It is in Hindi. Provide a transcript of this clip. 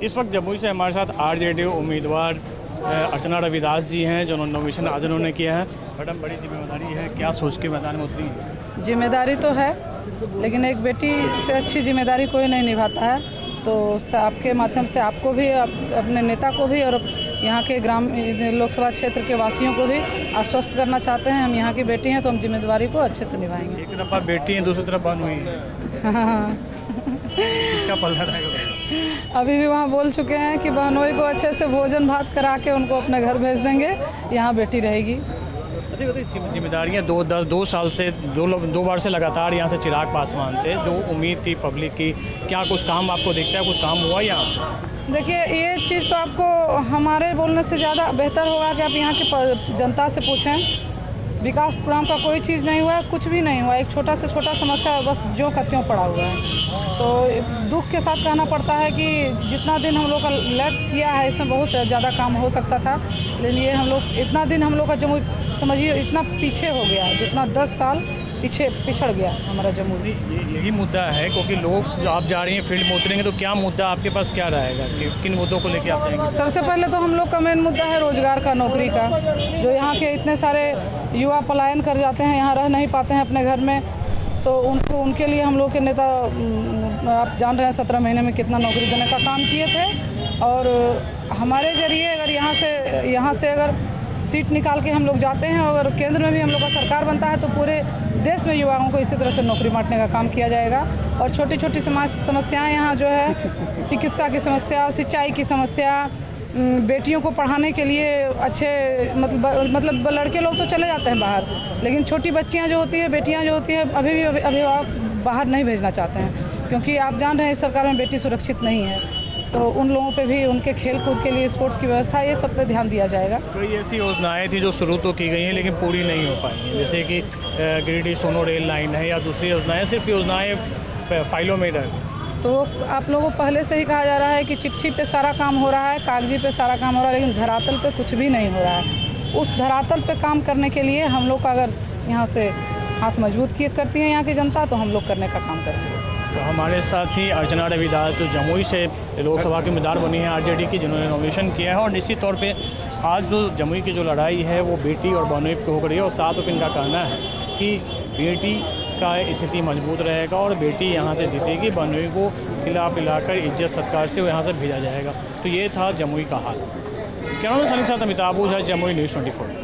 इस वक्त जमुई से हमारे साथ आरजेडी उम्मीदवार अर्चना रविदास जी हैं, जो नॉमिनेशन आज उन्होंने किया है। मैडम, बड़ी जिम्मेदारी है, क्या सोच के मैदान में उतरी है? जिम्मेदारी तो है, लेकिन एक बेटी से अच्छी जिम्मेदारी कोई नहीं निभाता है। तो आपके माध्यम से आपको भी, अपने नेता को भी और यहाँ के ग्राम लोकसभा क्षेत्र के वासियों को भी आश्वस्त करना चाहते हैं। हम यहाँ की बेटी हैं तो हम जिम्मेदारी को अच्छे से निभाएंगे। एक तरफ आप बेटी हैं, दूसरी तरफ बहन हुई है। हाँ। इसका पलड़ा रहेगा। अभी भी वहाँ बोल चुके हैं कि बहनोई को अच्छे से भोजन भात करा के उनको अपने घर भेज देंगे, यहाँ बेटी रहेगी। जिम्मेदारियाँ 2 साल से दो बार से लगातार यहाँ से चिराग पासवान थे, जो उम्मीद थी पब्लिक की। क्या कुछ काम आपको दिखता है, कुछ काम हुआ यहाँ? देखिए, ये चीज़ तो आपको हमारे बोलने से ज़्यादा बेहतर होगा कि आप यहाँ की जनता से पूछें। विकास नाम का कोई चीज़ नहीं हुआ है, कुछ भी नहीं हुआ। एक छोटा से छोटा समस्या बस जो का त्यों पड़ा हुआ है। तो दुख के साथ कहना पड़ता है कि जितना दिन हम लोग का लैप्स किया है, इसमें बहुत ज़्यादा काम हो सकता था, लेकिन ये हम लोग इतना दिन हम लोग का जमुई समझिए इतना पीछे हो गया, जितना 10 साल पिछड़ गया हमारा जमुई। यही मुद्दा है, क्योंकि लोग आप जा रही हैं फील्ड में उतरेंगे तो क्या मुद्दा आपके पास क्या रहेगा, किन मुद्दों को लेकर आप जाएंगे? सबसे पहले तो हम लोग का मेन मुद्दा है रोजगार का, नौकरी का। जो यहाँ के इतने सारे युवा पलायन कर जाते हैं, यहाँ रह नहीं पाते हैं अपने घर में, तो उनके लिए हम लोग के नेता, आप जान रहे हैं 17 महीने में कितना नौकरी देने का काम किए थे। और हमारे जरिए अगर यहाँ से अगर सीट निकाल के हम लोग जाते हैं और केंद्र में भी हम लोग का सरकार बनता है, तो पूरे देश में युवाओं को इसी तरह से नौकरी बांटने का काम किया जाएगा। और छोटी छोटी समस्याएं यहाँ जो है, चिकित्सा की समस्या, सिंचाई की समस्या, बेटियों को पढ़ाने के लिए अच्छे मतलब लड़के लोग तो चले जाते हैं बाहर, लेकिन छोटी बच्चियाँ जो होती है, बेटियाँ जो होती है, अभी भी अभिभावक बाहर नहीं भेजना चाहते हैं, क्योंकि आप जान रहे हैं इस सरकार में बेटी सुरक्षित नहीं है। तो उन लोगों पे भी, उनके खेल कूद के लिए स्पोर्ट्स की व्यवस्था, ये सब पे ध्यान दिया जाएगा। कई ऐसी योजनाएं थी जो शुरू तो की गई हैं लेकिन पूरी नहीं हो पाई हैं, जैसे कि गिरिडीह सोनो रेल लाइन है या दूसरी योजनाएं, सिर्फ योजनाएं फाइलों में रह। तो आप लोगों को पहले से ही कहा जा रहा है कि चिट्ठी पे सारा काम हो रहा है, कागजी पे सारा काम हो रहा है, लेकिन धरातल पे कुछ भी नहीं हो रहा है। उस धरातल पे काम करने के लिए हम लोग का अगर यहाँ से हाथ मजबूत करती है यहाँ की जनता, तो हम लोग करने का काम करेंगे। तो हमारे साथ ही अर्चना रविदास, जो जमुई से लोकसभा की उम्मीदवार बनी है आरजेडी की, जिन्होंने नॉमिनेशन किया है। और निश्चित तौर पे आज जो जमुई की जो लड़ाई है वो बेटी और बहनोई पे हो रही है। और साथ में इनका कहना है कि बेटी का स्थिति मजबूत रहेगा और बेटी यहाँ से जीतेगी, बहनोई को खिला पिलाकर इज्जत सत्कार से यहाँ से भेजा जाएगा। तो ये था जमुई का हाल। कैमरामैन सलीम के साथ अमिताभ ओझा, जमुई न्यूज़ 24।